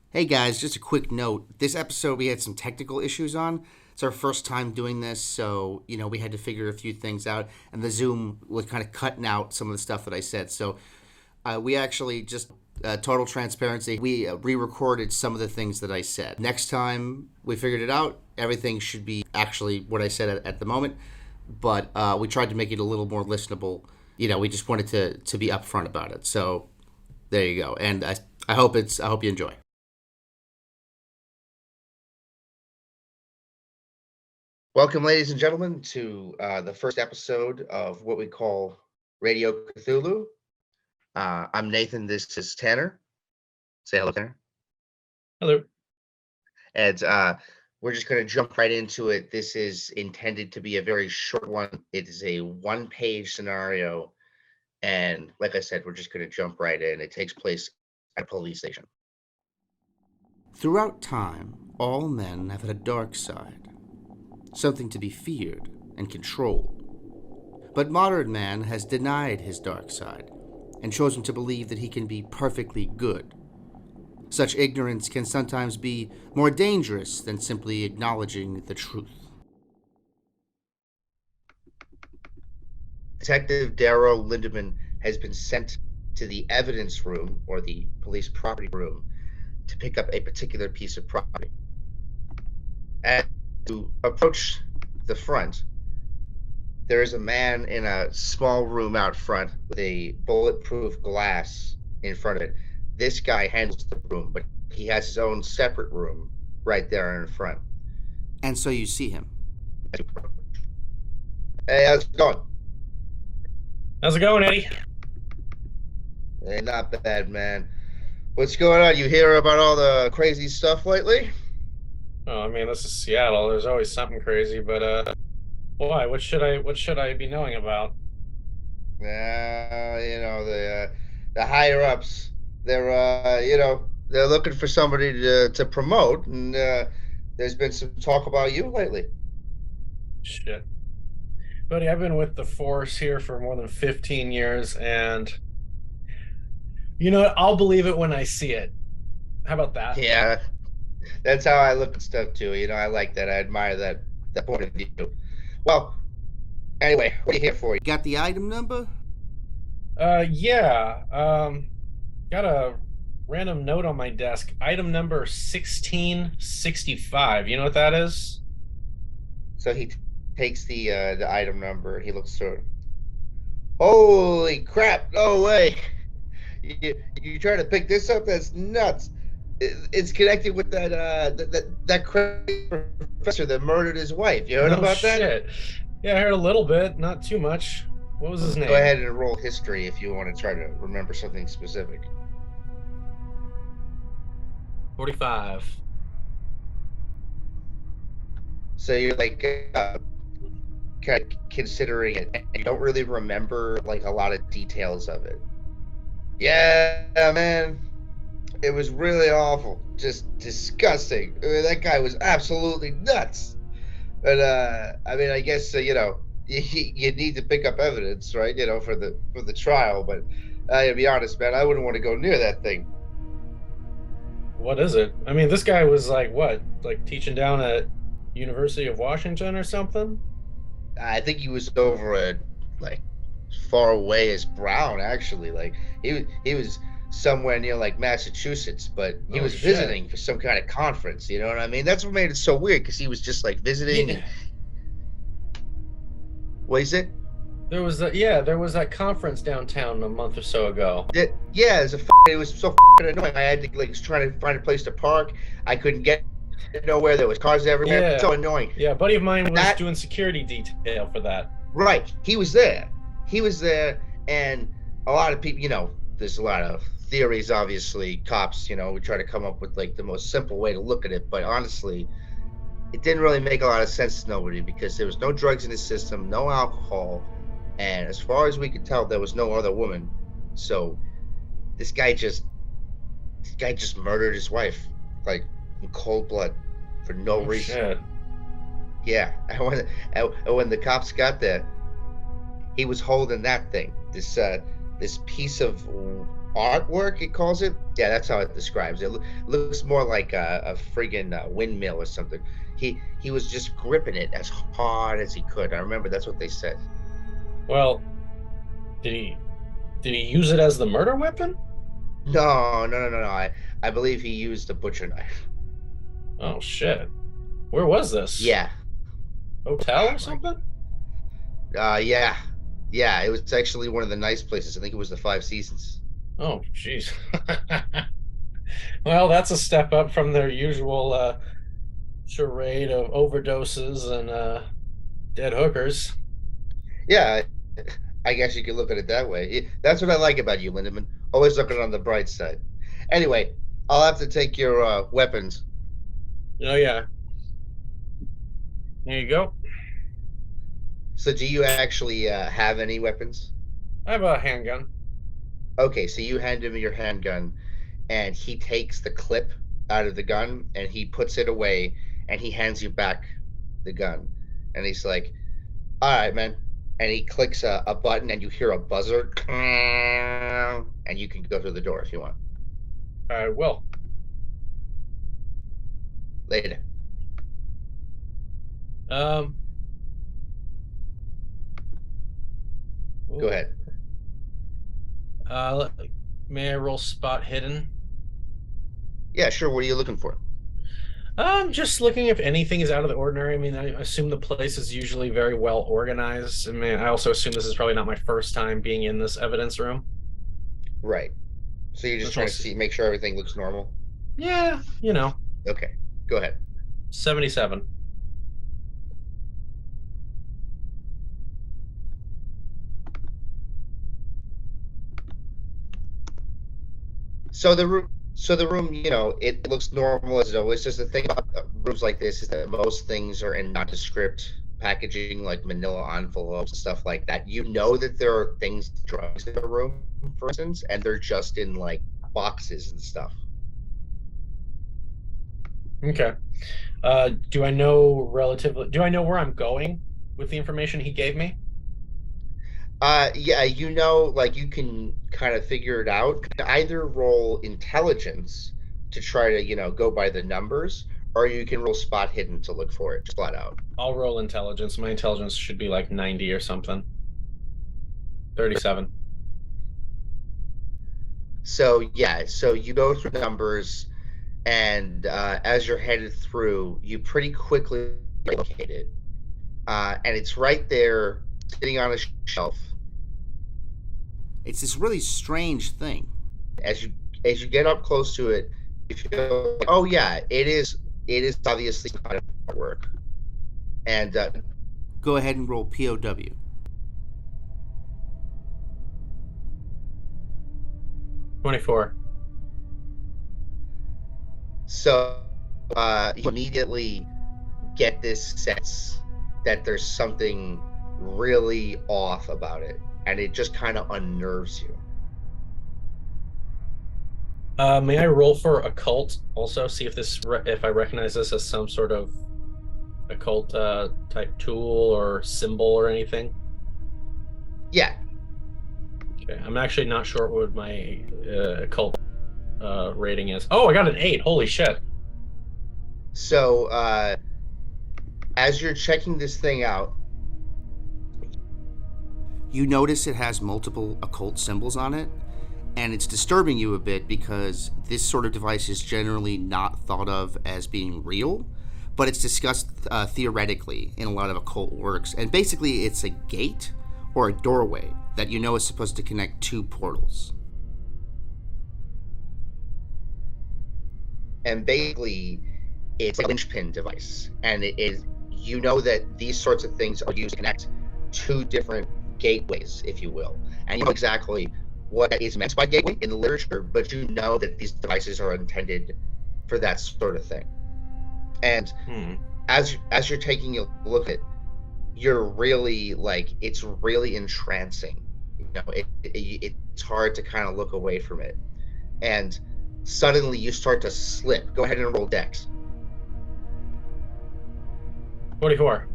Hey guys, just a quick note. This episode we had some technical issues on. It's our first time doing this, so we had to figure a few things out, and the Zoom was kind of cutting out some of the stuff that I said. So we actually just total transparency. We re-recorded some of the things that I said. Next time we figured it out, everything should be actually what I said at the moment, but we tried to make it a little more listenable. We just wanted to be upfront about it. So there you go, and I hope you enjoy. Welcome, ladies and gentlemen, to the first episode of what we call Radio Cthulhu. I'm Nathan. This is Tanner. Say hello, Tanner. Hello. And we're just going to jump right into it. This is intended to be a very short one. It is a one-page scenario. And like I said, we're just going to jump right in. It takes place at a police station. Throughout time, all men have had a dark side. Something to be feared and controlled. But modern man has denied his dark side and chosen to believe that he can be perfectly good. Such ignorance can sometimes be more dangerous than simply acknowledging the truth. Detective Dero Lindemann has been sent to the evidence room, or the police property room, to pick up a particular piece of property. As to approach the front, there is a man in a small room out front with a bulletproof glass in front of it. This guy handles the room, but he has his own separate room right there in front. And so you see him. Hey, how's it going? How's it going, Eddie? Hey, not bad, man. What's going on? You hear about all the crazy stuff lately? Oh, I mean, this is Seattle. There's always something crazy, but why? What should I be knowing about? The higher ups, they're looking for somebody to promote, and there's been some talk about you lately. Shit. Buddy, I've been with the force here for more than 15 years, and you know what? I'll believe it when I see it. How about that? Yeah, that's how I look at stuff too. I like that. I admire that point of view. Well, anyway, what are you here for? You got the item number? Yeah. Got a random note on my desk. Item number 1665. You know what that is? So he takes the item number. He looks through it. Holy crap! No way! You trying to pick this up? That's nuts. It's connected with that crazy professor that murdered his wife. You heard about that? Shit. Yeah, I heard a little bit, not too much. What was his name? Go ahead and roll history if you want to try to remember something specific. 45. So you're like kind of considering it, and you don't really remember like a lot of details of it. Yeah, man. It was really awful, just disgusting. I mean, that guy was absolutely nuts. But I guess you need to pick up evidence, right? For the trial. But to be honest, man, I wouldn't want to go near that thing. What is it? I mean, this guy was like what? Like teaching down at University of Washington or something? I think he was over at like as far away as Brown, actually. Like he was somewhere near like Massachusetts, but he was visiting for some kind of conference. You know what I mean? That's what made it so weird, because he was just like visiting. And what is it? There was that conference downtown a month or so ago. It was so annoying. I had to like try to find a place to park. I couldn't get nowhere. There was cars everywhere. Yeah. It's so annoying. Yeah, a buddy of mine was doing security detail for that. Right. He was there, and a lot of people, there's a lot of theories, obviously. Cops, we try to come up with like the most simple way to look at it, but honestly, it didn't really make a lot of sense to nobody, because there was no drugs in his system, no alcohol, and as far as we could tell, there was no other woman. So this guy just murdered his wife, like in cold blood, for no reason. Shit. Yeah, and when the cops got there, he was holding that thing, this piece of artwork, it calls it. Yeah, that's how it describes it. Looks more like a friggin' windmill or something. He was just gripping it as hard as he could. I remember that's what they said. Well, did he did he use it as the murder weapon? No, no, no, no, no. I believe he used a butcher knife. Oh shit. Where was this? Yeah. Hotel or Like, something? yeah, yeah. It was actually one of the nice places. I think it was the Five Seasons. Oh, jeez. Well, that's a step up from their usual charade of overdoses and dead hookers. Yeah, I guess you could look at it that way. That's what I like about you, Lindemann. Always looking on the bright side. Anyway, I'll have to take your weapons. Oh yeah. There you go. So, do you actually have any weapons? I have a handgun. Okay, so you hand him your handgun, and he takes the clip out of the gun and he puts it away, and he hands you back the gun, and he's like, "All right, man." And he clicks a button, and you hear a buzzer, and you can go through the door if you want. I will. Later. Um. Go ahead. Uh, may I roll spot hidden? Yeah, sure. What are you looking for? Just looking if anything is out of the ordinary. I mean, I assume the place is usually very well organized. I mean, I also assume this is probably not my first time being in this evidence room. Right. So you're just Let's trying roll to make sure everything looks normal. Yeah, you know, Okay, go ahead. 77. So the room, it looks normal as always. Just the thing about rooms like this is that most things are in nondescript packaging, like manila envelopes and stuff like that. You know that there are things, drugs in the room, for instance, and they're just in like boxes and stuff. Okay. Do I know where I'm going with the information he gave me? Yeah, like you can kind of figure it out. Either roll intelligence to try to, go by the numbers, or you can roll spot hidden to look for it, just flat out. I'll roll intelligence. My intelligence should be like 90 or something. 37. So yeah, so you go through numbers, and as you're headed through, you pretty quickly locate it, and it's right there, sitting on a shelf. It's this really strange thing. As you get up close to it, you feel like, oh yeah, it is obviously some kind of artwork. And go ahead and roll POW. 24. So you immediately get this sense that there's something really off about it, and it just kind of unnerves you. May I roll for occult also? See if I recognize this as some sort of occult type tool or symbol or anything. Yeah. Okay, I'm actually not sure what my occult rating is. Oh, I got an 8. Holy shit. So as you're checking this thing out, you notice it has multiple occult symbols on it, and it's disturbing you a bit because this sort of device is generally not thought of as being real, but it's discussed theoretically in a lot of occult works. And basically, it's a gate or a doorway that is supposed to connect two portals. And basically, it's a linchpin device, and it is, that these sorts of things are used to connect two different gateways, if you will, and you know exactly what is meant by gateway in the literature, but you know that these devices are intended for that sort of thing. And as you're taking a look at it, you're really it's really entrancing. It's hard to kind of look away from it, and suddenly you start to slip. Go ahead and roll dex. 44.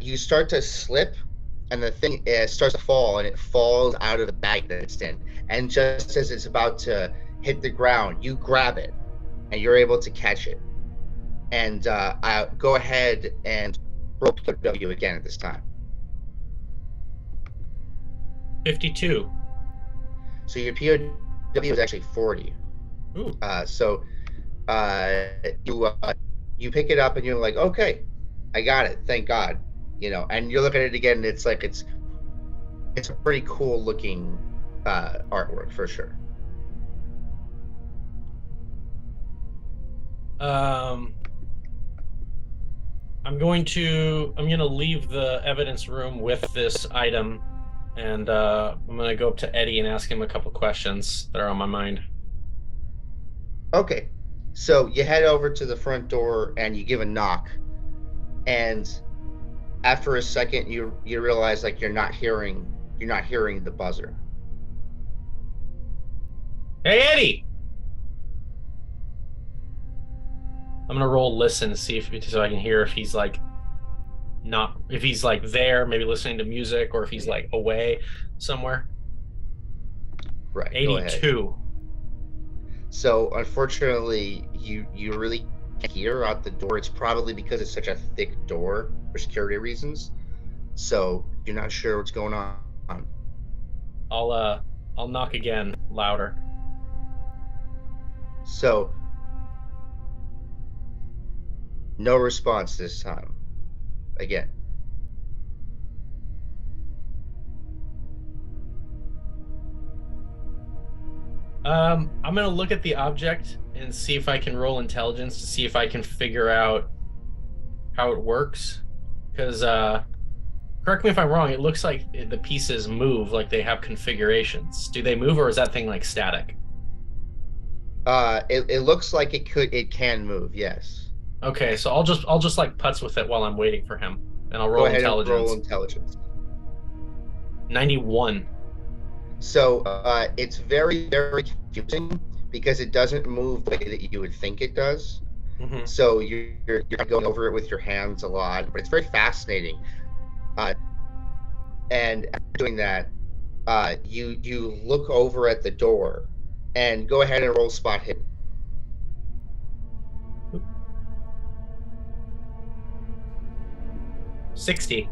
You start to slip, and the thing starts to fall, and it falls out of the bag that it's in. And just as it's about to hit the ground, you grab it, and you're able to catch it. And go ahead and roll POW again at this time. 52. So your POW is actually 40. Ooh. So you pick it up and you're like, okay, I got it, thank God. And you look at it again, and it's like it's a pretty cool looking artwork for sure. I'm gonna leave the evidence room with this item, and I'm gonna go up to Eddie and ask him a couple questions that are on my mind. Okay, so you head over to the front door and you give a knock, and after a second you realize like you're not hearing the buzzer. Hey, Eddie! I'm gonna roll listen to see so I can hear if he's like there, maybe listening to music, or if he's like away somewhere. Right. 82. So unfortunately, you really can't hear out the door. It's probably because it's such a thick door for security reasons. So you're not sure what's going on. I'll knock again, louder. So no response this time. Again. I'm gonna look at the object and see if I can roll intelligence to see if I can figure out how it works. Because correct me if I'm wrong, it looks like the pieces move, like they have configurations. Do they move, or is that thing like static? It looks like it can move, yes. Okay, so I'll just like putz with it while I'm waiting for him, and I'll roll Go ahead intelligence. And roll intelligence. 91. So it's very, very confusing because it doesn't move the way that you would think it does. Mm-hmm. So you're going over it with your hands a lot, but it's very fascinating. And after doing that, you look over at the door, and go ahead and roll spot hidden. 60.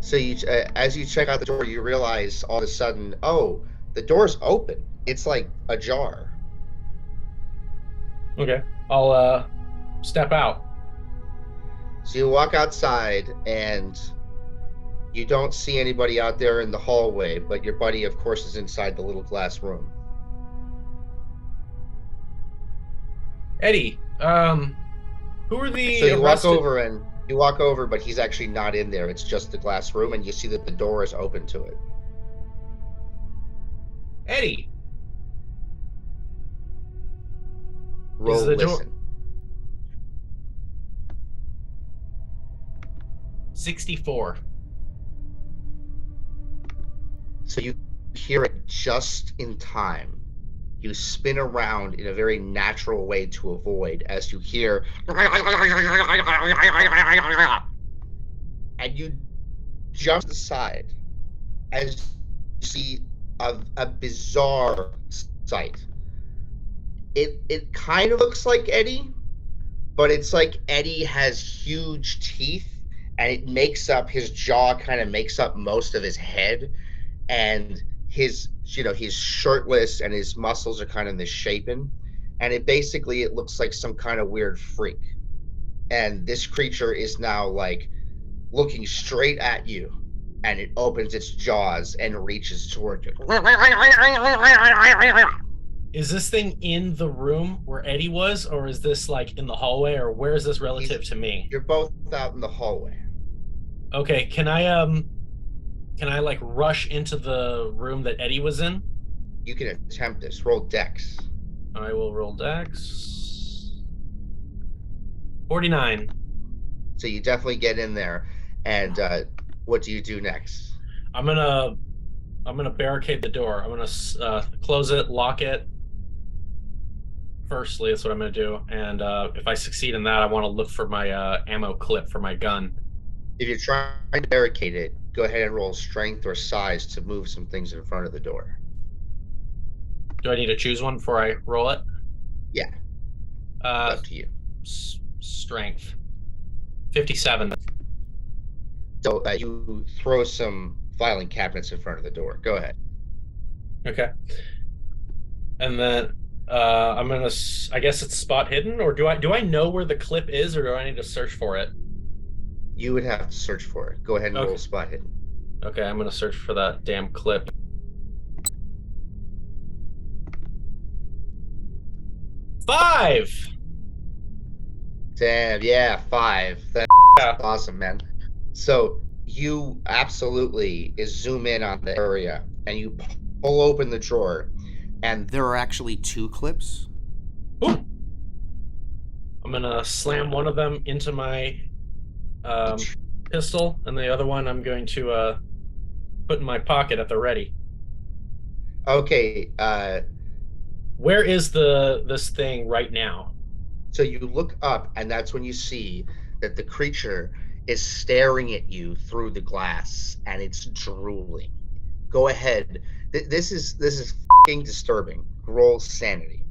So as you check out the door, you realize all of a sudden, oh, the door's open. It's like ajar. Okay, I'll step out. So you walk outside, and you don't see anybody out there in the hallway, but your buddy, of course, is inside the little glass room. Eddie, who are the So you arrested... walk over, but he's actually not in there. It's just the glass room, and you see that the door is open to it. Eddie. Roll listen. Door... 64. So you hear it just in time. You spin around in a very natural way to avoid as you hear, and you jump to the side as you see a bizarre sight. It kind of looks like Eddie, but it's like Eddie has huge teeth, and it makes up his jaw, kind of makes up most of his head, and he's shirtless and his muscles are kind of misshapen, and it looks like some kind of weird freak. And this creature is now like looking straight at you, and it opens its jaws and reaches toward you. Is this thing in the room where Eddie was, or is this like in the hallway, or where is this relative to me? You're both out in the hallway. Okay, can I like rush into the room that Eddie was in? You can attempt this. Roll Dex. I will roll Dex. 49. So you definitely get in there, and what do you do next? I'm gonna barricade the door. I'm gonna close it, lock it. Firstly, that's what I'm gonna do. And if I succeed in that, I want to look for my ammo clip for my gun. If you're trying to barricade it, go ahead and roll strength or size to move some things in front of the door. Do I need to choose one before I roll it? Yeah, Uh, up to you. Strength. 57. So you throw some filing cabinets in front of the door. Go ahead. Okay. And then I'm gonna. I guess it's spot hidden, or do I know where the clip is, or do I need to search for it? You would have to search for it. Go ahead and roll Okay. spot hidden. Okay, I'm gonna search for that damn clip. 5. Damn, yeah, 5. That's Yeah. awesome, man. So you absolutely zoom in on the area and you pull open the drawer, and there are actually 2 clips. Ooh. I'm gonna slam one of them into my pistol, and the other one I'm going to put in my pocket at the ready. Okay, Where is this thing right now? so you look up, and that's when you see that the creature is staring at you through the glass, and it's drooling. Go ahead. This is fucking disturbing. Roll sanity.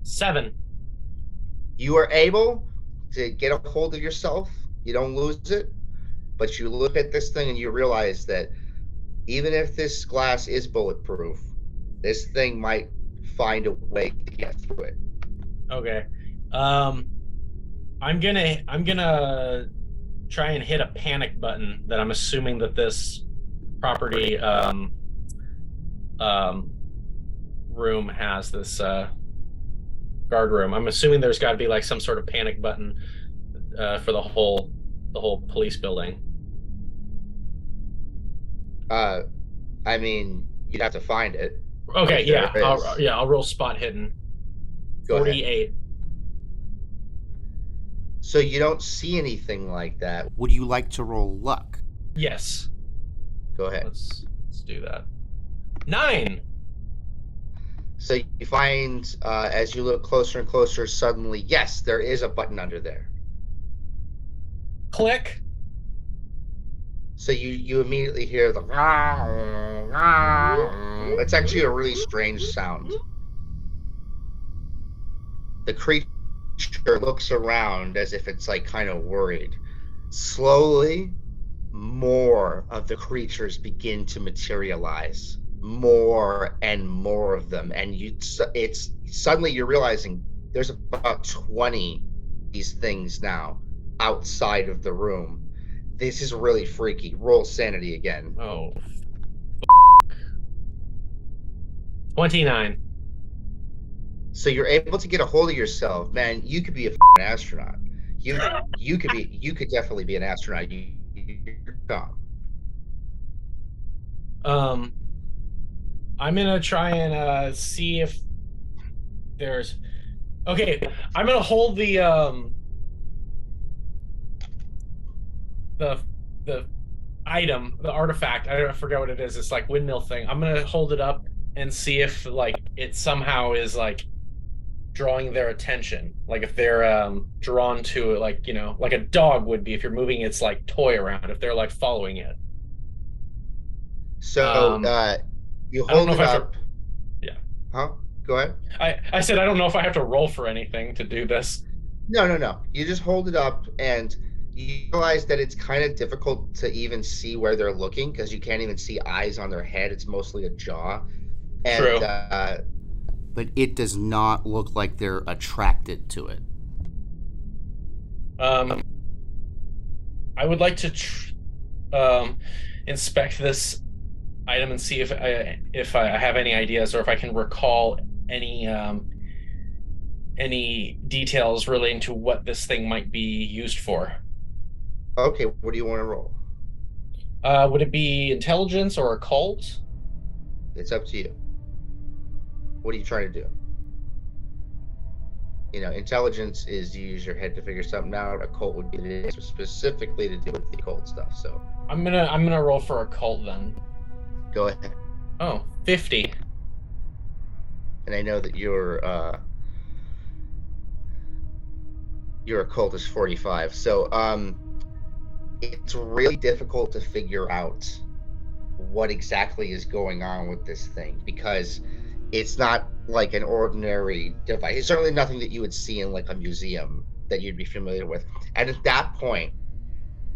7. You are able to get a hold of yourself. You don't lose it, but you look at this thing and you realize that even if this glass is bulletproof, this thing might find a way to get through it. Okay. I'm gonna try and hit a panic button that I'm assuming that this property room has, this guard room. I'm assuming there's got to be like some sort of panic button for the whole police building. I mean, you'd have to find it. Okay, yeah, There is. I'll roll spot hidden. Go ahead. 48. So you don't see anything like that. Would you like to roll luck? Yes. Go ahead. Let's do that. 9. So you find, as you look closer and closer, suddenly, yes, there is a button under there. Click. So you immediately hear the. It's actually a really strange sound. The creature looks around as if it's like kind of worried. Slowly, more of the creatures begin to materialize. More and more of them, and it's suddenly you're realizing there's about 20 these things now outside of the room. This is really freaky. Roll sanity again. Oh. 29. So you're able to get a hold of yourself, man. You could be a astronaut. You could definitely be an astronaut. You're dumb. I'm gonna try and see if there's. Okay, I'm gonna hold the item, the artifact. I forget what it is. It's like windmill thing. I'm gonna hold it up and see if like it somehow is like drawing their attention. Like if they're drawn to it, like, you know, like a dog would be if you're moving its like toy around, if they're like following it. So you I don't hold know it if I have up. to, yeah. Huh? Go ahead. I said I don't know if I have to roll for anything to do this. No. You just hold it up and you realize that it's kind of difficult to even see where they're looking because you can't even see eyes on their head. It's mostly a jaw. And, True. But it does not look like they're attracted to it. I would like to inspect this item and see if I have any ideas or if I can recall any details relating to what this thing might be used for. Okay, what do you want to roll? Would it be intelligence or occult? It's up to you. What are you trying to do? You know, intelligence is you use your head to figure something out. Occult would be specifically to do with the occult stuff. So I'm gonna roll for occult then. go ahead. Oh, 50. And I know that your occult is 45. So it's really difficult to figure out what exactly is going on with this thing because it's not like an ordinary device. It's certainly nothing that you would see in like a museum that you'd be familiar with. And at that point,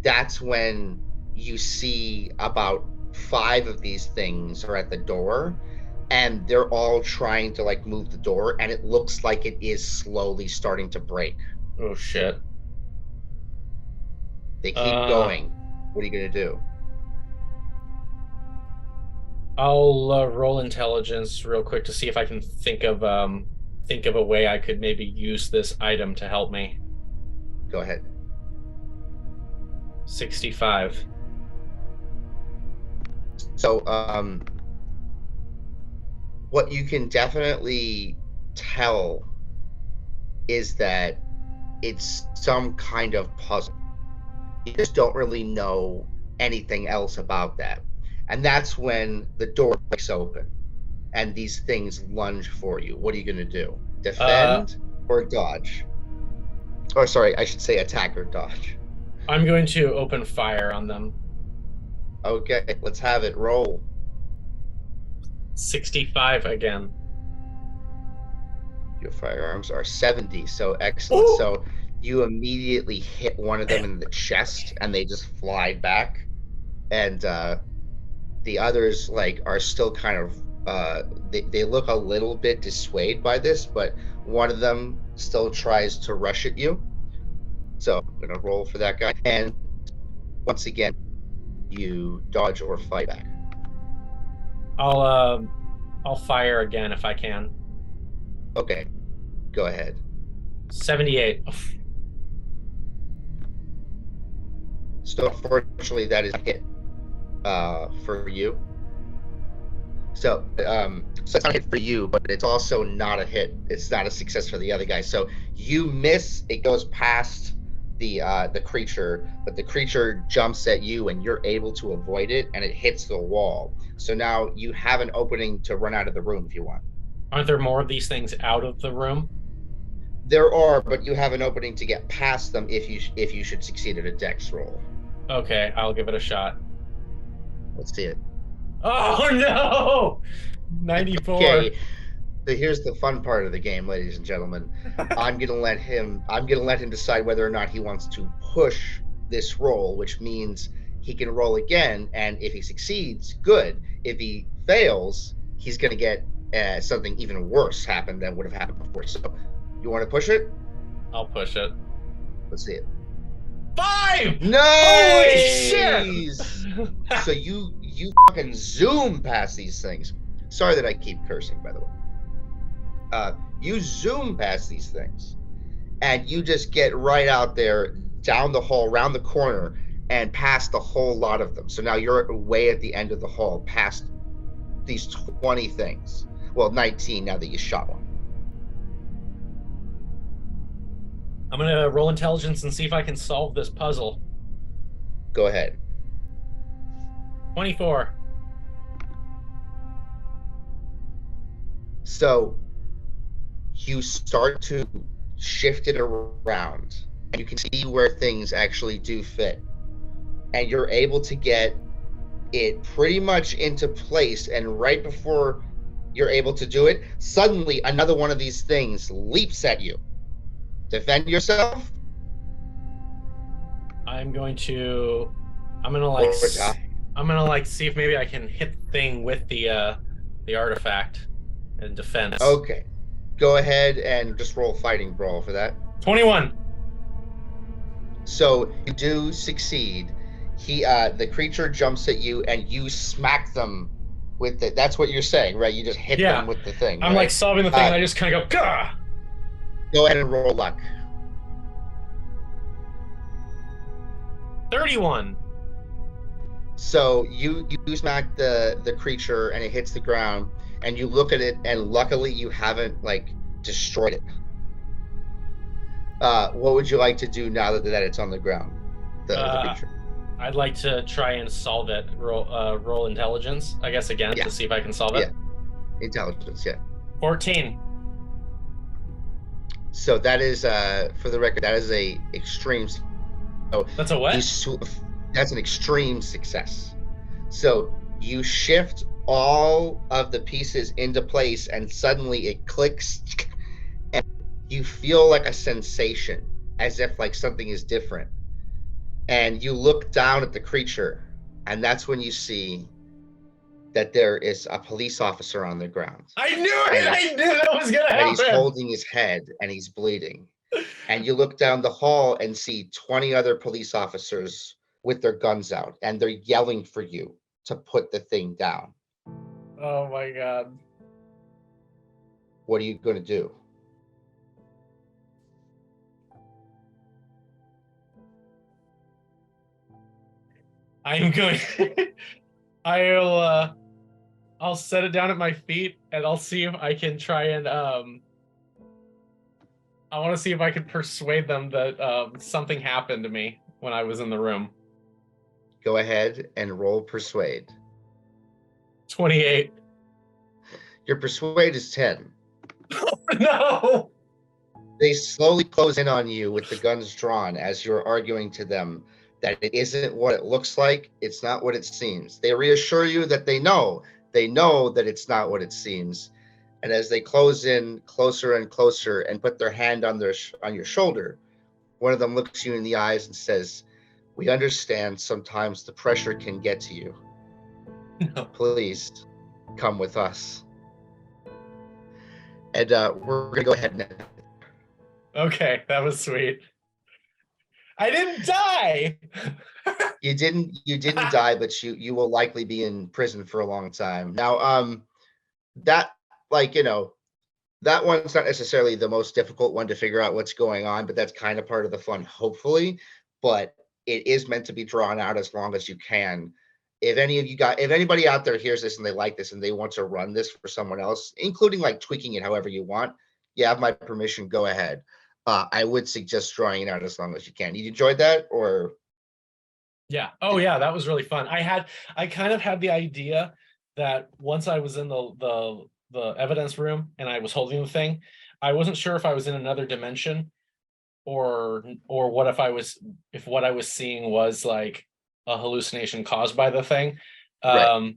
that's when you see about 5 of these things are at the door, and they're all trying to like move the door, and it looks like it is slowly starting to break. Oh shit. They keep going. What are you gonna do? I'll roll intelligence real quick to see if I can think of a way I could maybe use this item to help me. Go ahead. 65. So, what you can definitely tell is that it's some kind of puzzle. You just don't really know anything else about that. And that's when the door breaks open and these things lunge for you. What are you going to do? Defend or dodge? Or sorry, I should say attack or dodge. I'm going to open fire on them. Okay, let's have it. Roll. 65 again. Your firearms are 70, so excellent. Ooh. So you immediately hit one of them in the chest and they just fly back. And the others like are still kind of they look a little bit dissuaded by this, but one of them still tries to rush at you. So I'm gonna roll for that guy. And once again, you dodge or fight back. I'll fire again if I can. Okay, go ahead. 78. So unfortunately, that is a hit for you. So it's not a hit for you, but it's also not a hit. It's not a success for the other guy. So you miss. It goes past the creature, but the creature jumps at you, and you're able to avoid it, and it hits the wall. So now you have an opening to run out of the room if you want. Aren't there more of these things out of the room? There are, but you have an opening to get past them if you should succeed at a dex roll. Okay, I'll give it a shot. Let's see it. Oh no! 94. Okay. So here's the fun part of the game, ladies and gentlemen. I'm gonna let him decide whether or not he wants to push this roll, which means he can roll again, and if he succeeds, good. If he fails, he's gonna get something even worse happen than would have happened before. So you want to push it? I'll push it. Let's see it. 5! Nice! Holy shit! So you fucking zoom past these things. Sorry that I keep cursing, by the way. You zoom past these things, and you just get right out there, down the hall, around the corner, and past the whole lot of them. So now you're way at the end of the hall, past these 20 things. Well, 19 now that you shot one. I'm gonna roll intelligence and see if I can solve this puzzle. Go ahead. 24. So you start to shift it around, and you can see where things actually do fit, and you're able to get it pretty much into place. And right before you're able to do it, suddenly another one of these things leaps at you. Defend yourself. I'm gonna see if maybe I can hit the thing with the artifact and defense. Okay, go ahead and just roll fighting brawl for that. 21. So you do succeed. The creature jumps at you, and you smack them with it. That's what you're saying, right? You just hit them with the thing. I'm right? like solving the thing, and I just kind of go, gah! Go ahead and roll luck. 31. So you smack the creature, and it hits the ground, and you look at it, and luckily you haven't like destroyed it. What would you like to do now that it's on the ground? The creature. I'd like to try and solve it. Roll intelligence, I guess, again, to see if I can solve it. Yeah. Intelligence, yeah. 14. So that is, for the record, that is a extreme. So that's a what? That's an extreme success. So you shift all of the pieces into place, and suddenly it clicks, and you feel like a sensation, as if like something is different. And you look down at the creature, and that's when you see that there is a police officer on the ground. I knew it! And I knew that was gonna and he's happen! holding his head and he's bleeding. And you look down the hall and see 20 other police officers with their guns out, and they're yelling for you to put the thing down. Oh my god. What are you going to do? I'm going I'll set it down at my feet and I'll see if I can try and I want to see if I can persuade them that something happened to me when I was in the room. Go ahead and roll persuade. 28. Your persuade is 10. Oh, no! They slowly close in on you with the guns drawn as you're arguing to them that it isn't what it looks like, it's not what it seems. They reassure you that they know that it's not what it seems. And as they close in closer and closer and put their hand on your shoulder, one of them looks you in the eyes and says, "We understand sometimes the pressure can get to you. No. Please come with us." And we're gonna go ahead and Okay, that was sweet. I didn't die. you didn't die, but you will likely be in prison for a long time. Now, that, like, that one's not necessarily the most difficult one to figure out what's going on, but that's kind of part of the fun, hopefully. But it is meant to be drawn out as long as you can. If anybody out there hears this and they like this and they want to run this for someone else, including like tweaking it however you want, you have my permission, go ahead. I would suggest drawing it out as long as you can. You enjoyed that, or? Yeah. Oh yeah, that was really fun. I kind of had the idea that once I was in the evidence room and I was holding the thing, I wasn't sure if I was in another dimension or what if what I was seeing was like a hallucination caused by the thing. Right.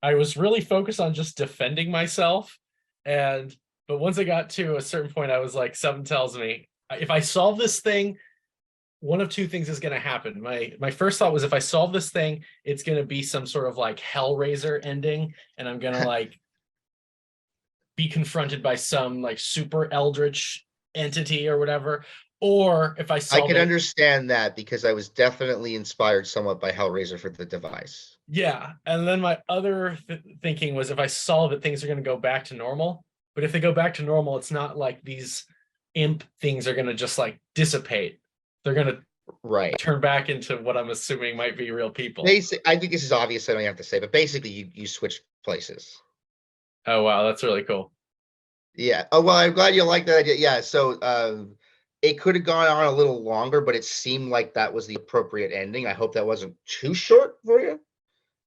I was really focused on just defending myself, but once I got to a certain point, I was like, something tells me if I solve this thing, one of two things is going to happen. My first thought was if I solve this thing, it's going to be some sort of like Hellraiser ending, and I'm going to like be confronted by some like super eldritch entity or whatever. Or if I solve I can understand that because I was definitely inspired somewhat by Hellraiser for the device. Yeah. And then my other thinking was if I solve it, things are going to go back to normal. But if they go back to normal, it's not like these imp things are going to just like dissipate. They're going to turn back into what I'm assuming might be real people. I think this is obvious. I don't have to say, but basically you switch places. Oh, wow. That's really cool. Yeah. Oh, well, I'm glad you like that idea. Yeah. So it could have gone on a little longer, but it seemed like that was the appropriate ending. I hope that wasn't too short for you.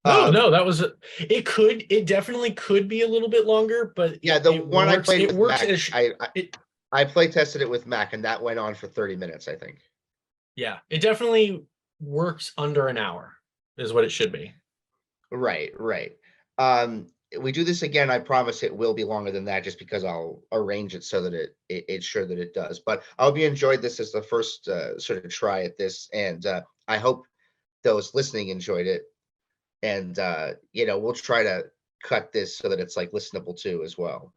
No, that was it definitely could be a little bit longer, but yeah, I played with Mac, I play tested it with Mac, and that went on for 30 minutes, I think. Yeah, it definitely works under an hour is what it should be. Right. We do this again, I promise it will be longer than that, just because I'll arrange it so that it's sure that it does. But I hope you enjoyed this as the first sort of try at this, and I hope those listening enjoyed it. And we'll try to cut this so that it's like listenable too as well.